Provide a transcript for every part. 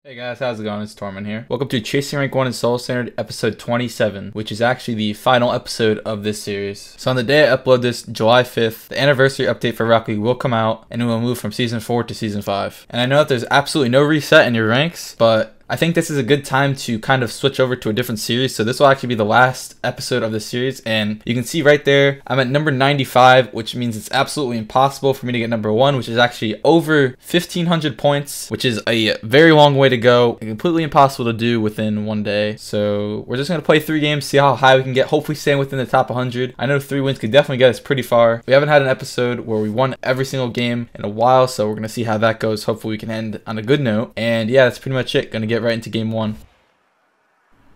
Hey guys, how's it going? It's Torment here. Welcome to Chasing Rank 1 in Solo Standard episode 27, which is actually the final episode of this series. So on the day I upload this, July 5th, the anniversary update for Rocket League will come out and it will move from Season 4 to Season 5. And I know that there's absolutely no reset in your ranks, but I think this is a good time to kind of switch over to a different series. So this will actually be the last episode of the series. And you can see right there, I'm at number 95, which means it's absolutely impossible for me to get number 1, which is actually over 1,500 points, which is a very long way to go. Completely impossible to do within one day. So we're just going to play 3 games, see how high we can get, hopefully staying within the top 100. I know 3 wins could definitely get us pretty far. We haven't had an episode where we won every single game in a while, so we're going to see how that goes. Hopefully we can end on a good note. And yeah, that's pretty much it. Going to get right into game 1.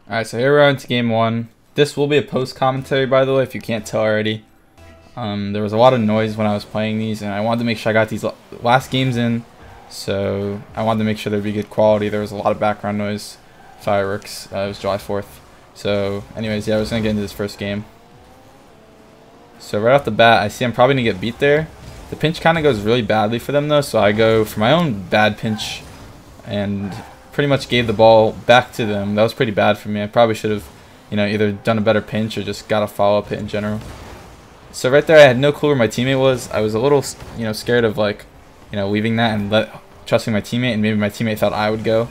Alright, so here we are into game 1. This will be a post commentary, by the way, if you can't tell already. There was a lot of noise when I was playing these, and I wanted to make sure I got these last games in. So I wanted to make sure there'd be good quality. There was a lot of background noise, fireworks. It was July 4th. So anyways, yeah, I was going to get into this first game. So right off the bat, I see I'm probably going to get beat there. The pinch kind of goes really badly for them though, so I go for my own bad pinch and pretty much gave the ball back to them. That was pretty bad for me. I probably should have, either done a better pinch or just got a follow-up hit in general. So right there, I had no clue where my teammate was. I was a little, scared of leaving that and trusting my teammate, and maybe my teammate thought I would go.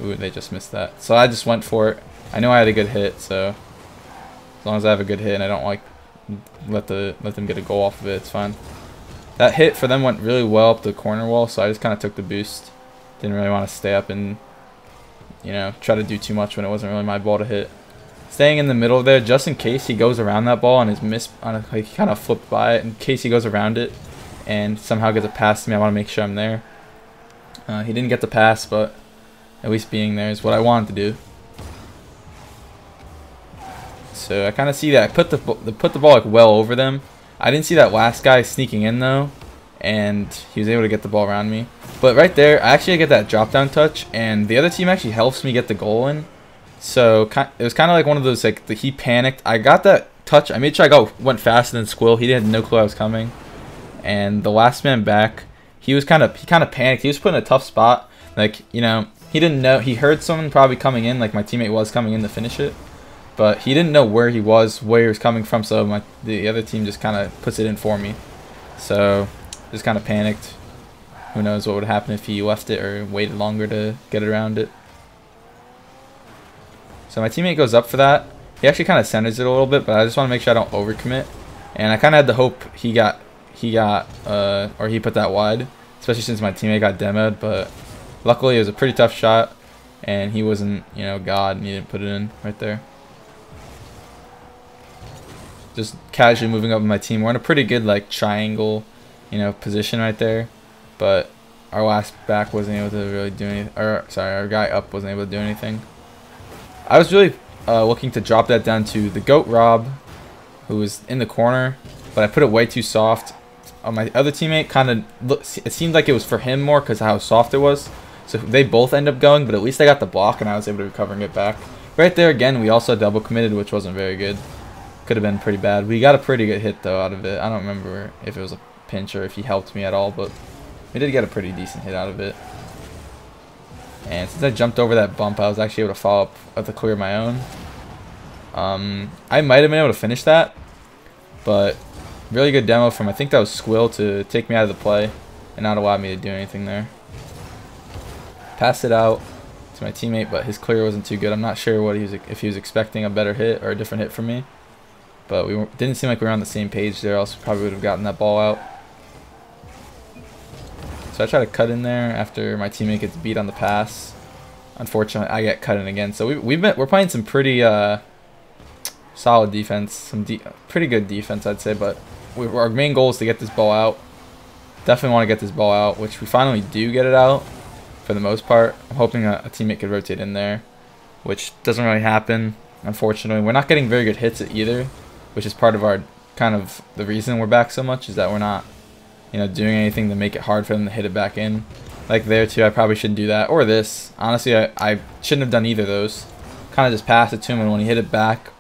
Ooh, they just missed that. So I just went for it. I know I had a good hit, so as long as I have a good hit and I don't let them get a goal off of it, it's fine. That hit for them went really well up the corner wall, so I just kind of took the boost. Didn't really want to stay up and try to do too much when it wasn't really my ball to hit. Staying in the middle there, just in case he goes around that ball and he kind of flipped by it. In case he goes around it and somehow gets a pass to me, I want to make sure I'm there. He didn't get the pass, but at least being there is what I wanted to do. So I kind of see that I put the ball well over them. I didn't see that last guy sneaking in though, and he was able to get the ball around me. But right there, I actually get that drop down touch, and the other team actually helps me get the goal in. So it was kind of like one of those, he panicked. I got that touch. I made sure I went faster than Squill. He had no clue I was coming. And the last man back, he kind of panicked. He was put in a tough spot. He didn't know. He heard someone probably coming in, like my teammate was coming in to finish it. But he didn't know where he was coming from, so the other team just kind of puts it in for me. So just kind of panicked. Who knows what would happen if he left it or waited longer to get around it. So my teammate goes up for that. He actually kind of centers it a little bit, but I just want to make sure I don't overcommit. And I kind of had the hope he put that wide, especially since my teammate got demoed. But luckily it was a pretty tough shot, and he wasn't, God, and he didn't put it in right there. Just casually moving up with my team. We're in a pretty good triangle, position right there. But our last back wasn't able to really do anything. Or sorry, our guy up wasn't able to do anything. I was really looking to drop that down to the GOAT Rob, who was in the corner, but I put it way too soft. My other teammate it seemed like it was for him more because of how soft it was. So they both end up going, but at least I got the block and I was able to recover and get back. Right there again, we also double committed, which wasn't very good. Could have been pretty bad. We got a pretty good hit though out of it. I don't remember if it was a pinch or if he helped me at all, but we did get a pretty decent hit out of it. And since I jumped over that bump, I was actually able to follow up with a clear of my own. I might have been able to finish that, but really good demo from, I think that was Squill, to take me out of the play and not allow me to do anything there. Passed it out to my teammate, but his clear wasn't too good. I'm not sure if he was expecting a better hit or a different hit from me. But didn't seem like we were on the same page there, else we probably would have gotten that ball out. So I try to cut in there after my teammate gets beat on the pass. Unfortunately, I get cut in again. So we're playing some pretty solid defense, pretty good defense, I'd say. But our main goal is to get this ball out. Definitely want to get this ball out, which we finally do get it out for the most part. I'm hoping a teammate could rotate in there, which doesn't really happen, unfortunately. We're not getting very good hits either, which is part of our the reason we're back so much, is that we're not doing anything to make it hard for them to hit it back in. Like there too, I probably shouldn't do that. Or this. Honestly, I shouldn't have done either of those. Kind of just passed it to him, and when he hit it back,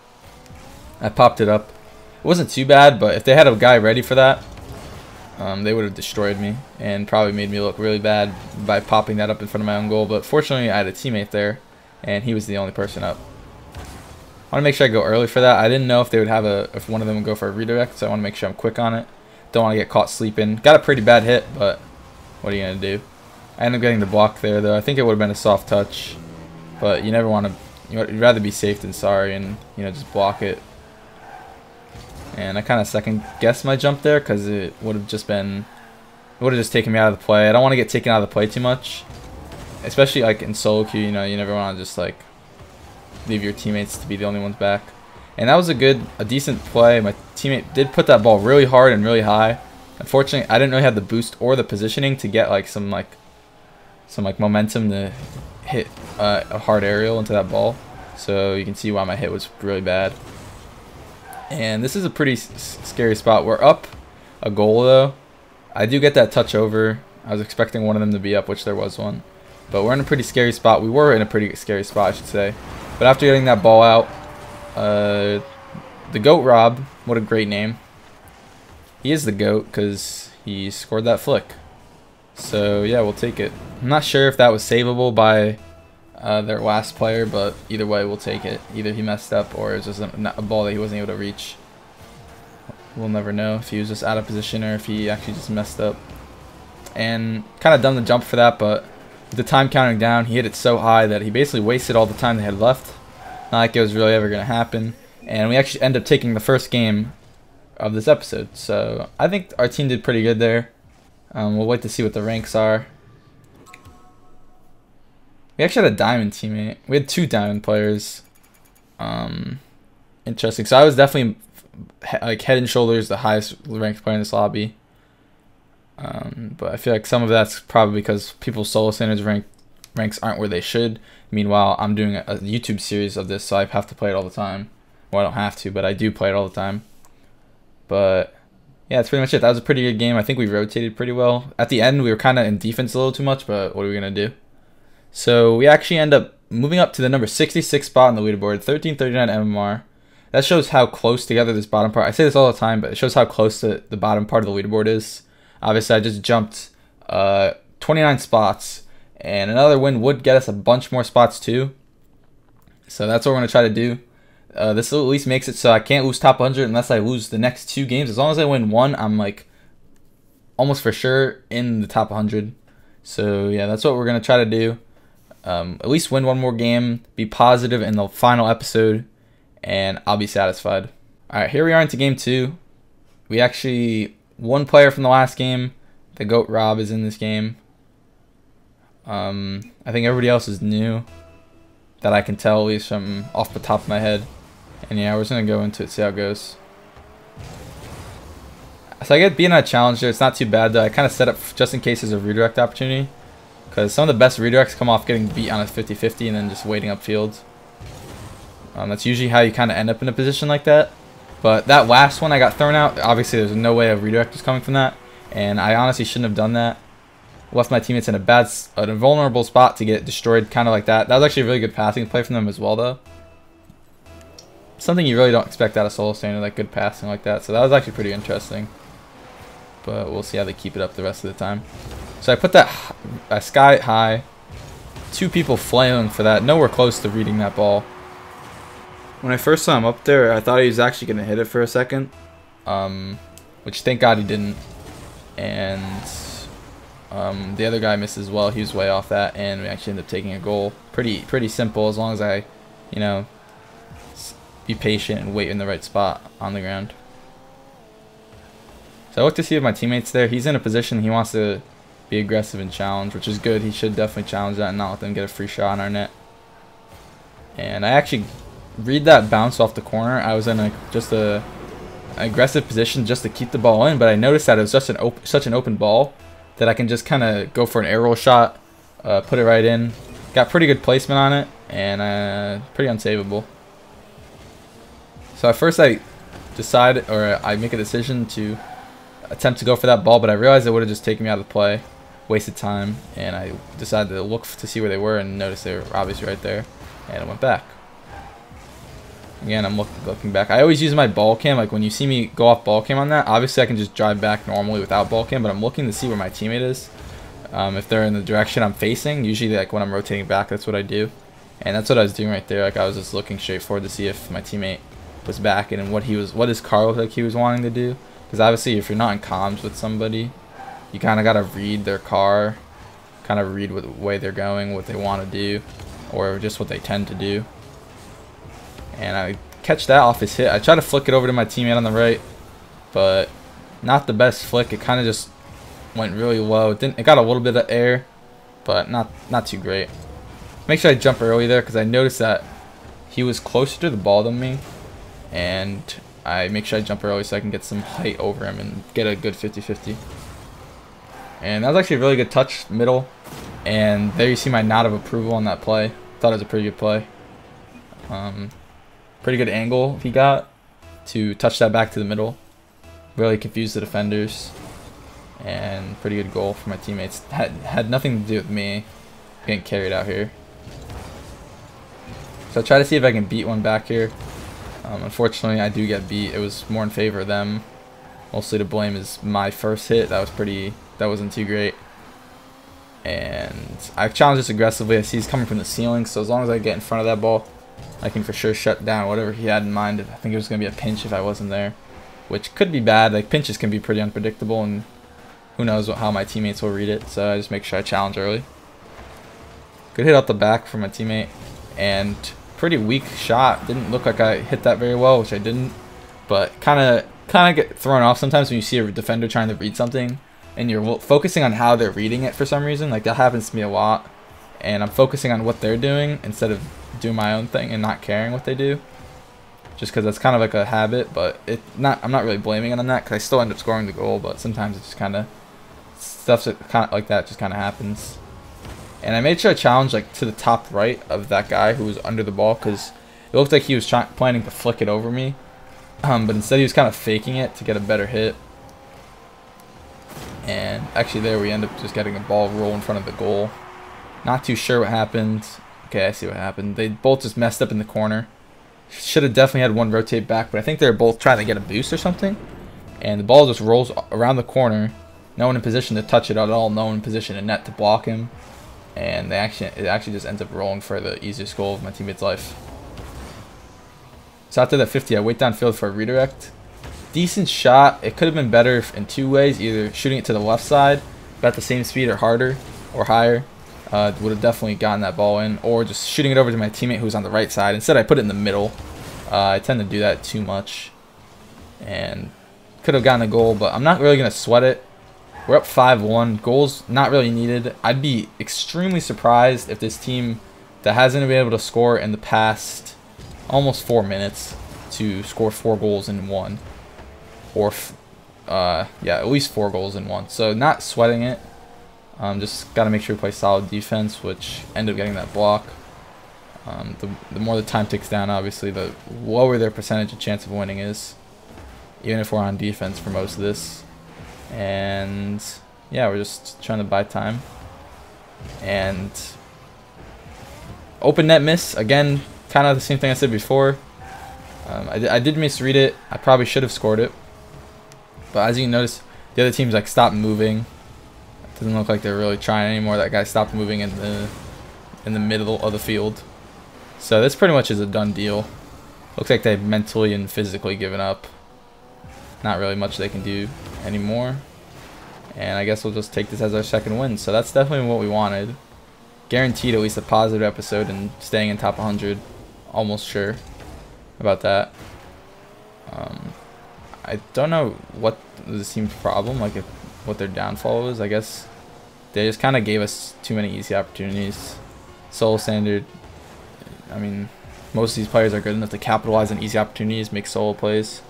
I popped it up. It wasn't too bad, but if they had a guy ready for that, they would have destroyed me and probably made me look really bad by popping that up in front of my own goal. But fortunately, I had a teammate there, and he was the only person up. I want to make sure I go early for that. I didn't know if they would have if one of them would go for a redirect, so I want to make sure I'm quick on it. Don't want to get caught sleeping. Got a pretty bad hit, but what are you going to do? I ended up getting the block there, though. I think it would have been a soft touch, but you never want to. You'd rather be safe than sorry, and just block it. And I kind of second guessed my jump there because it would have just taken me out of the play. I don't want to get taken out of the play too much, especially like in solo queue. You never want to just like leave your teammates to be the only ones back. And that was a decent play. My teammate did put that ball really hard and really high. Unfortunately, I didn't really have the boost or the positioning to get like some momentum to hit a hard aerial into that ball. So you can see why my hit was really bad. And this is a pretty scary spot. We're up a goal though. I do get that touch over. I was expecting one of them to be up, which there was one. But we're in a pretty scary spot. We were in a pretty scary spot, I should say. But after getting that ball out, the GOAT Rob, what a great name. He is the GOAT because he scored that flick. So yeah, we'll take it. I'm not sure if that was savable by their last player, but either way, we'll take it. Either he messed up or it was just a ball that he wasn't able to reach. We'll never know if he was just out of position or if he actually just messed up. And kind of done the jump for that, but with the time counting down, he hit it so high that he basically wasted all the time they had left. Not like it was really ever going to happen. And we actually end up taking the first game of this episode. So I think our team did pretty good there. We'll wait to see what the ranks are. We actually had a diamond teammate. We had 2 diamond players. Interesting. So I was definitely like head and shoulders the highest ranked player in this lobby. But I feel like some of that's probably because people's solo standards ranks aren't where they should. Meanwhile, I'm doing a YouTube series of this, so I have to play it all the time. Well, I don't have to, but I do play it all the time. But yeah, that's pretty much it. That was a pretty good game. I think we rotated pretty well. At the end, we were kind of in defense a little too much, but what are we going to do? So we actually end up moving up to the number 66 spot on the leaderboard, 1339 MMR. That shows how close together this bottom part. I say this all the time, but it shows how close to the bottom part of the leaderboard is. Obviously, I just jumped 29 spots, and another win would get us a bunch more spots too. So that's what we're going to try to do. This at least makes it so I can't lose top 100 unless I lose the next 2 games. As long as I win 1, I'm like almost for sure in the top 100. So yeah, that's what we're going to try to do. At least win 1 more game, be positive in the final episode, and I'll be satisfied. Alright, here we are into game 2. We actually, 1 player from the last game, the GOAT Rob, is in this game. I think everybody else is new that I can tell, at least from off the top of my head. And yeah, we're just going to go into it, see how it goes. So I get being a challenger, it's not too bad though. I kind of set up just in case there's a redirect opportunity. Because some of the best redirects come off getting beat on a 50-50 and then just waiting upfield. That's usually how you kind of end up in a position like that. But that last one I got thrown out, obviously there's no way a redirect was coming from that. And I honestly shouldn't have done that. Left my teammates in a vulnerable spot to get destroyed kind of like that. That was actually a really good passing play from them as well though. Something you really don't expect out of solo standard, like good passing like that. So that was actually pretty interesting. But we'll see how they keep it up the rest of the time. So I put that sky high. 2 people flailing for that. Nowhere close to reading that ball. When I first saw him up there, I thought he was actually going to hit it for a second. Which thank God he didn't. And the other guy missed as well. He was way off that. And we actually ended up taking a goal. Pretty simple as long as I, be patient and wait in the right spot on the ground. So I look to see if my teammate's there. He's in a position he wants to be aggressive and challenge, which is good. He should definitely challenge that and not let them get a free shot on our net. And I actually read that bounce off the corner. I was in just an aggressive position just to keep the ball in, but I noticed that it was just such an open ball that I can just kind of go for an aerial shot, put it right in. Got pretty good placement on it, and pretty unsavable. So at first I make a decision to attempt to go for that ball, but I realized it would have just taken me out of the play, wasted time, and I decided to look to see where they were and noticed they were obviously right there, and it went back. Again, I'm looking back. I always use my ball cam. Like when you see me go off ball cam on that, obviously I can just drive back normally without ball cam, but I'm looking to see where my teammate is. If they're in the direction I'm facing, usually like when I'm rotating back, that's what I do. And that's what I was doing right there. Like I was just looking straight forward to see if my teammate was back and what his car looked like he was wanting to do. Because obviously if you're not in comms with somebody, you kind of got to read their car, kind of read what way they're going, what they want to do, or just what they tend to do. And I catch that off his hit. I try to flick it over to my teammate on the right, but not the best flick. It kind of just went really low. It got a little bit of air, but not too great. Make sure I jump early there because I noticed that he was closer to the ball than me, and I make sure I jump early so I can get some height over him and get a good 50-50. And that was actually a really good touch middle, and there you see my nod of approval on that play. Thought it was a pretty good play. Pretty good angle he got to touch that back to the middle. Really confused the defenders, and pretty good goal for my teammates. Had nothing to do with me getting carried out here. So I'll try to see if I can beat one back here. Unfortunately, I do get beat. It was more in favor of them. Mostly to blame is my first hit. That wasn't too great. And I've challenged this aggressively. I see he's coming from the ceiling, so as long as I get in front of that ball, I can for sure shut down whatever he had in mind. I think it was going to be a pinch if I wasn't there, which could be bad. Like pinches can be pretty unpredictable, and who knows how my teammates will read it. So I just make sure I challenge early. Good hit out the back from my teammate, and pretty weak shot. Didn't look like I hit that very well, which I didn't, but kind of get thrown off sometimes when you see a defender trying to read something and you're focusing on how they're reading it for some reason. Like that happens to me a lot, and I'm focusing on what they're doing instead of doing my own thing and not caring what they do, just because that's kind of like a habit. But I'm not really blaming it on that because I still end up scoring the goal, but sometimes it's just kind of stuff like that just kind of happens. And I made sure I challenged like to the top right of that guy who was under the ball, because it looked like he was planning to flick it over me, but instead he was kind of faking it to get a better hit. And actually there we end up just getting a ball roll in front of the goal. Not too sure what happened. Okay, I see what happened. They both just messed up in the corner. Should have definitely had one rotate back, but I think they were both trying to get a boost or something. And the ball just rolls around the corner. No one in position to touch it at all. No one in position to net to block him. And it actually just ends up rolling for the easiest goal of my teammate's life. So after that 50, I wait downfield for a redirect. Decent shot. It could have been better in two ways. Either shooting it to the left side, about the same speed or harder or higher. Would have definitely gotten that ball in, or just shooting it over to my teammate who's on the right side. Instead, I put it in the middle. I tend to do that too much, and could have gotten a goal, but I'm not really going to sweat it. We're up 5-1. Goals not really needed. I'd be extremely surprised if this team that hasn't been able to score in the past almost 4 minutes to score 4 goals in one, or yeah, at least 4 goals in one. So not sweating it. Just got to make sure we play solid defense, which ended up getting that block. The more the time ticks down, obviously, the lower their percentage of chance of winning is, even if we're on defense for most of this. And yeah, we're just trying to buy time. And open net miss, again, kind of the same thing I said before. I did misread it. I probably should have scored it. But as you can notice, the other team's like stopped moving. Doesn't look like they're really trying anymore. That guy stopped moving in the middle of the field. So this pretty much is a done deal. Looks like they've mentally and physically given up. Not really much they can do anymore. And I guess we'll just take this as our second win. So that's definitely what we wanted. Guaranteed at least a positive episode and staying in top 100. Almost sure about that. I don't know what this team's problem, like what their downfall was. I guess they just kind of gave us too many easy opportunities. Solo standard, I mean, most of these players are good enough to capitalize on easy opportunities, make solo plays.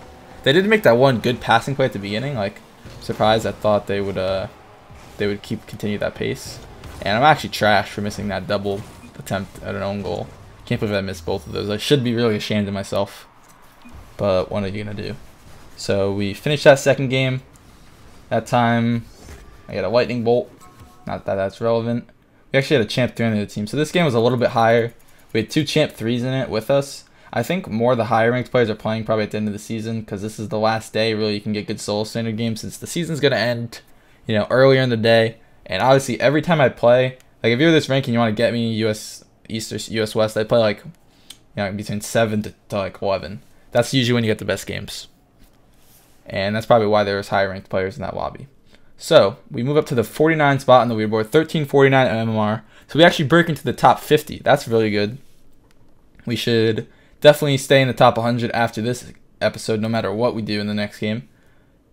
They did make that one good passing play at the beginning. Like, surprised. I thought they would continue that pace. And I'm actually trash for missing that double attempt at an own goal. Can't believe I missed both of those. I should be really ashamed of myself. But what are you gonna do? So we finished that second game. That time, I got a lightning bolt. Not that that's relevant. We actually had a champ 3 on the team. So this game was a little bit higher. We had 2 champ 3s in it with us. I think more of the higher ranked players are playing probably at the end of the season, because this is the last day really you can get good solo standard games, since the season's going to end, you know, earlier in the day. And obviously every time I play, like if you're this rank and you want to get me US East or US West, I play like, you know, between 7 to like 11. That's usually when you get the best games. And that's probably why there's higher ranked players in that lobby. So we move up to the 49 spot on the leaderboard, 1349 MMR. So we actually break into the top 50. That's really good. We should definitely stay in the top 100 after this episode, no matter what we do in the next game.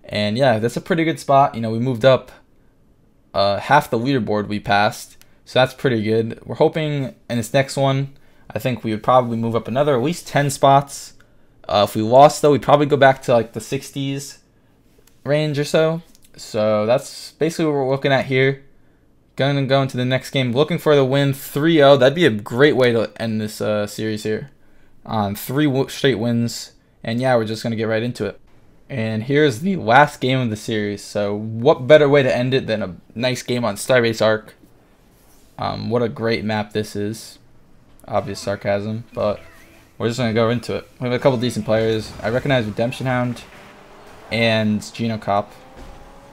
And yeah, that's a pretty good spot. You know, we moved up half the leaderboard we passed, so that's pretty good. We're hoping in this next one, I think we would probably move up another at least 10 spots. If we lost, though, we'd probably go back to like the 60s range or so. So that's basically what we're looking at here. Going to go into the next game, looking for the win 3-0. That'd be a great way to end this series here. On 3 straight wins. And yeah, we're just going to get right into it. And here's the last game of the series. So what better way to end it than a nice game on Starbase Arc. What a great map this is. Obvious sarcasm, but we're just going to go into it. We have a couple decent players. I recognize Redemption Hound and Genocop.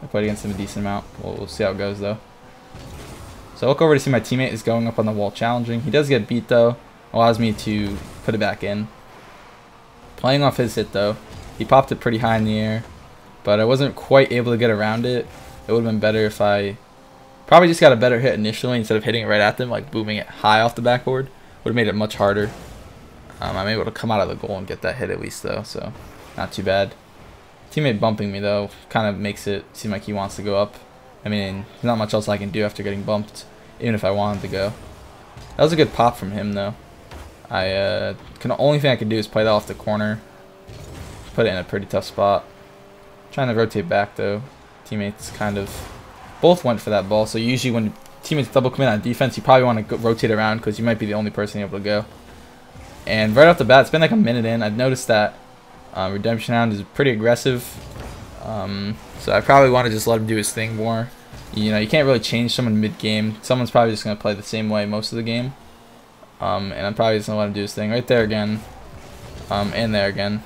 I played against him a decent amount. We'll see how it goes, though. So I look over to see my teammate is going up on the wall challenging. He does get beat, though. Allows me to put it back in. Playing off his hit, though. He popped it pretty high in the air, but I wasn't quite able to get around it. It would have been better if I probably just got a better hit initially instead of hitting it right at them, like booming it high off the backboard. Would have made it much harder. I'm able to come out of the goal and get that hit at least, though, so not too bad. Teammate bumping me, though, kind of makes it seem like he wants to go up. I mean, there's not much else I can do after getting bumped, even if I wanted to go. That was a good pop from him, though. The only thing I can do is play that off the corner. Put it in a pretty tough spot. Trying to rotate back, though. Teammates kind of both went for that ball, so usually when teammates double commit on defense, you probably want to rotate around because you might be the only person able to go. And right off the bat, it's been like a minute in. I've noticed that Redemption Hound is pretty aggressive, so I probably want to just let him do his thing more. You know, you can't really change someone mid-game. Someone's probably just going to play the same way most of the game, and I'm probably just going to let him do his thing. Right there again, and there again.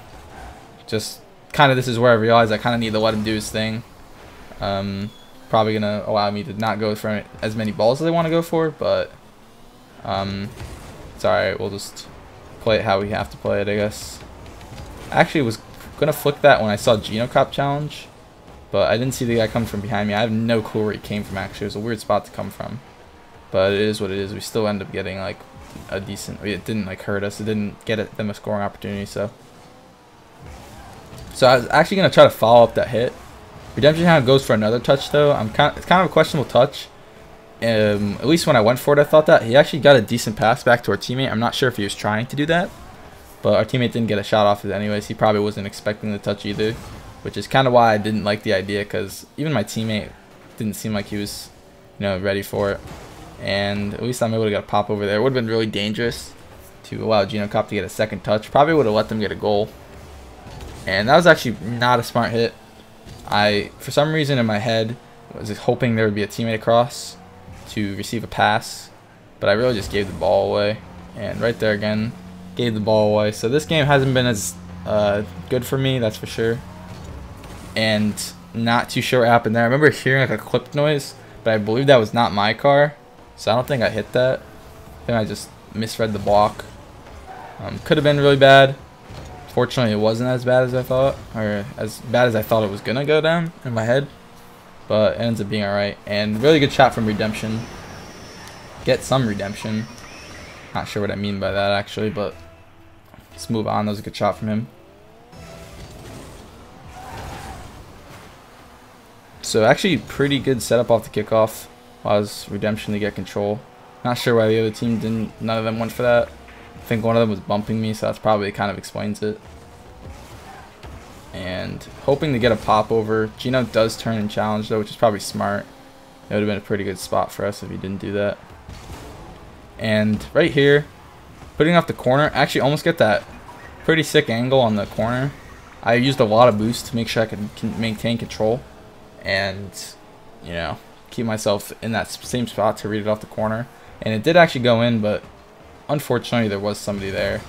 Just kind of, this is where I realized I kind of need to let him do his thing. Probably going to allow me to not go for as many balls as I want to go for, but it's alright. We'll just play it how we have to play it, I guess. I actually was going to flick that when I saw Genocop challenge, but I didn't see the guy come from behind me. I have no clue where he came from, actually. It was a weird spot to come from, but it is what it is. We still end up getting like a decent, it didn't like hurt us. It didn't get them a scoring opportunity, so I was actually going to try to follow up that hit. Redemption Hound goes for another touch, though. It's kind of a questionable touch. At least when I went for it, I thought that. He actually got a decent pass back to our teammate. I'm not sure if he was trying to do that, but our teammate didn't get a shot off it anyways. He probably wasn't expecting the touch either, which is kind of why I didn't like the idea, because even my teammate didn't seem like he was, you know, ready for it. And at least I'm able to get a pop over there. It would have been really dangerous to allow Genocop to get a second touch. Probably would have let them get a goal. And that was actually not a smart hit. For some reason in my head, was hoping there would be a teammate across to receive a pass, but I really just gave the ball away. And right there again, gave the ball away. So this game hasn't been as good for me, that's for sure. And not too sure what happened there. I remember hearing like a clip noise, but I believe that was not my car, so I don't think I hit that. I think I just misread the block. Could have been really bad. Fortunately, it wasn't as bad as I thought, or as bad as I thought it was gonna go down in my head, but it ends up being alright. And really good shot from Redemption. Get some redemption. Not sure what I mean by that, actually, but let's move on. That was a good shot from him. So actually pretty good setup off the kickoff. Was Redemption to get control. Not sure why the other team didn't, none of them went for that. I think one of them was bumping me, so that's probably kind of explains it. And hoping to get a pop over. Gino does turn and challenge, though, which is probably smart. It would have been a pretty good spot for us if he didn't do that. And right here, putting off the corner, actually almost get that pretty sick angle on the corner. I used a lot of boost to make sure I could maintain control and, you know, keep myself in that same spot to read it off the corner. And it did actually go in, but unfortunately there was somebody there.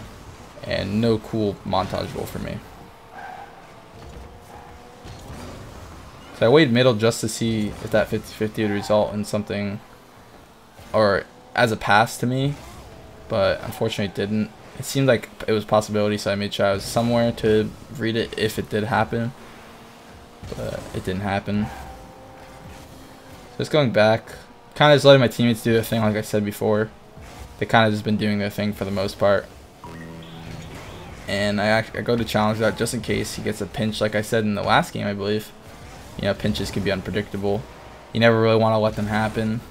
and no cool montage roll for me. So I waited middle just to see if that 50-50 would result in something, or as a pass to me, but unfortunately it didn't. It seemed like it was a possibility, so I made sure I was somewhere to read it if it did happen, but it didn't happen. So just going back, kind of just letting my teammates do their thing like I said before. They kind of just been doing their thing for the most part. And I go to challenge that just in case he gets a pinch like I said in the last game, I believe. You know, pinches can be unpredictable. You never really want to let them happen.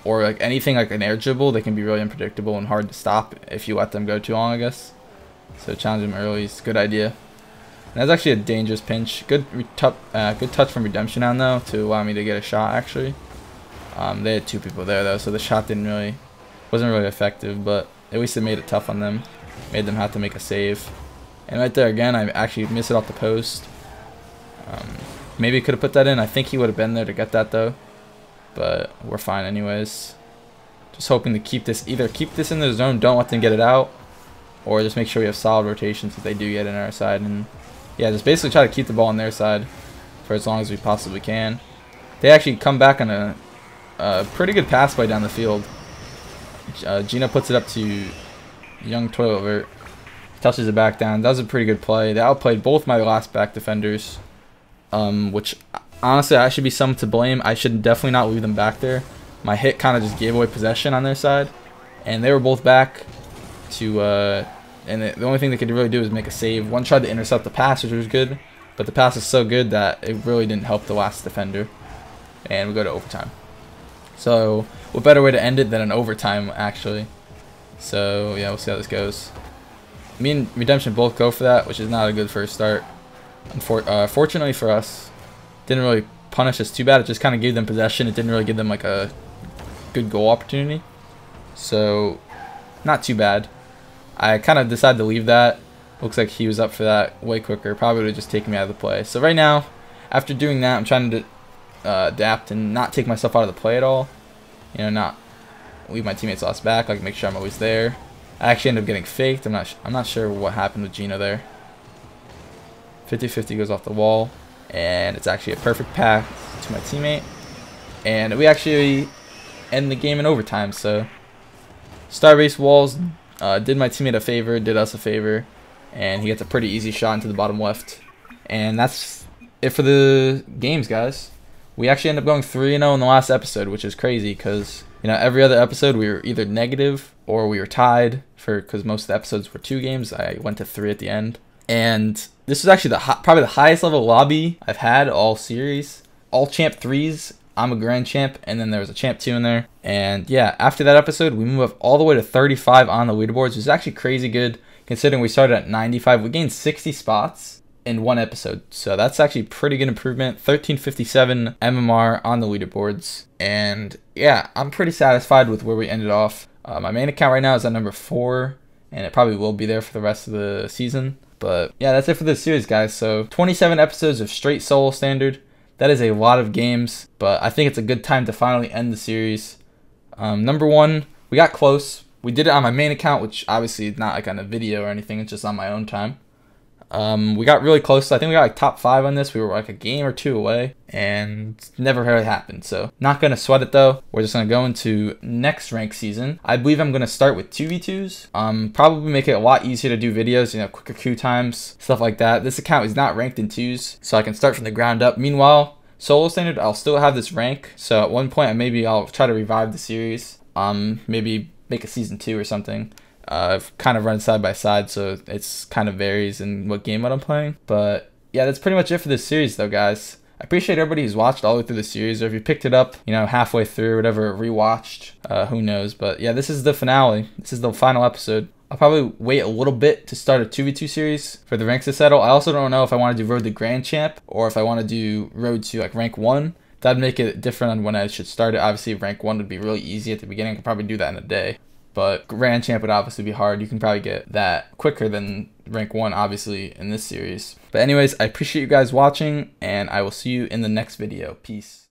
Or like anything like an air dribble, they can be really unpredictable and hard to stop if you let them go too long, I guess. So challenge them early is a good idea. And that's actually a dangerous pinch. Good touch from Redemption on though to allow me to get a shot actually. They had 2 people there though, so the shot wasn't really effective, but at least it made it tough on them. Made them have to make a save. And right there again, I actually missed it off the post. Maybe could have put that in. I think he would have been there to get that though. But we're fine anyways. Just hoping to keep this, either keep this in the zone, don't let them get it out, or just make sure we have solid rotations if they do get in our side. And yeah, just basically try to keep the ball on their side for as long as we possibly can. They actually come back on a pretty good pass play down the field. Gina puts it up to Young Toilet, touches it back down. That was a pretty good play. They outplayed both my last back defenders, which honestly I should be some to blame. I should definitely not leave them back there. My hit kind of just gave away possession on their side, and they were both back to and the only thing they could really do was make a save. One tried to intercept the pass, which was good, but the pass is so good that it really didn't help the last defender, and we go to overtime. So what better way to end it than an overtime actually. So yeah, we'll see how this goes. Me and Redemption both go for that, which is not a good first start. Fortunately for us, didn't really punish us too bad. It just kind of gave them possession. It didn't really give them like a good goal opportunity. So not too bad. I kind of decided to leave that. Looks like he was up for that way quicker. Probably would have just taken me out of the play. So right now, after doing that, I'm trying to adapt and not take myself out of the play at all. You know, not leave my teammates lost back. Like make sure I'm always there. I actually ended up getting faked. I'm not sure what happened with Gino there. 50-50 goes off the wall, and it's actually a perfect pass to my teammate. And we actually end the game in overtime. So Starbase Walls did my teammate a favor, did us a favor, and he gets a pretty easy shot into the bottom left. And that's it for the games, guys. We actually ended up going 3-0 in the last episode, which is crazy because, you know, every other episode we were either negative or we were tied because most of the episodes were 2 games. I went to 3 at the end. And this was actually probably the highest level lobby I've had all series. All champ 3s. I'm a grand champ, and then there was a champ 2 in there. And yeah, after that episode, we moved up all the way to 35 on the leaderboards, which is actually crazy good considering we started at 95. We gained 60 spots in 1 episode, so that's actually pretty good improvement. 1357 MMR on the leaderboards, and yeah, I'm pretty satisfied with where we ended off. My main account right now is at number 4, and it probably will be there for the rest of the season. But yeah, that's it for this series, guys. So 27 episodes of straight solo standard. That is a lot of games, but I think it's a good time to finally end the series. Number 1, we got close. We did it on my main account, which obviously is not like on a video or anything. It's just on my own time. We got really close. I think we got like top 5 on this. We were like a game or 2 away, and never really happened. So not gonna sweat it though. We're just gonna go into next rank season. I believe I'm gonna start with 2v2s. Probably make it a lot easier to do videos. You know, quicker queue times, stuff like that. This account is not ranked in 2s, so I can start from the ground up. Meanwhile, solo standard, I'll still have this rank. So at one point, maybe I'll try to revive the series. Maybe make a season 2 or something. I've kind of run side by side, so it's kind of varies in what game mode I'm playing. But yeah, that's pretty much it for this series though, guys. I appreciate everybody who's watched all the way through the series, or if you picked it up, you know, halfway through, or whatever, rewatched, who knows. But yeah, this is the finale. This is the final episode. I'll probably wait a little bit to start a 2v2 series for the ranks to settle. I also don't know if I want to do Road to Grand Champ, or if I want to do Road to like rank 1. That'd make it different on when I should start it. Obviously, rank 1 would be really easy at the beginning. I could probably do that in a day. But Grand Champ would obviously be hard. You can probably get that quicker than rank 1, obviously, in this series. But anyways, I appreciate you guys watching, and I will see you in the next video. Peace.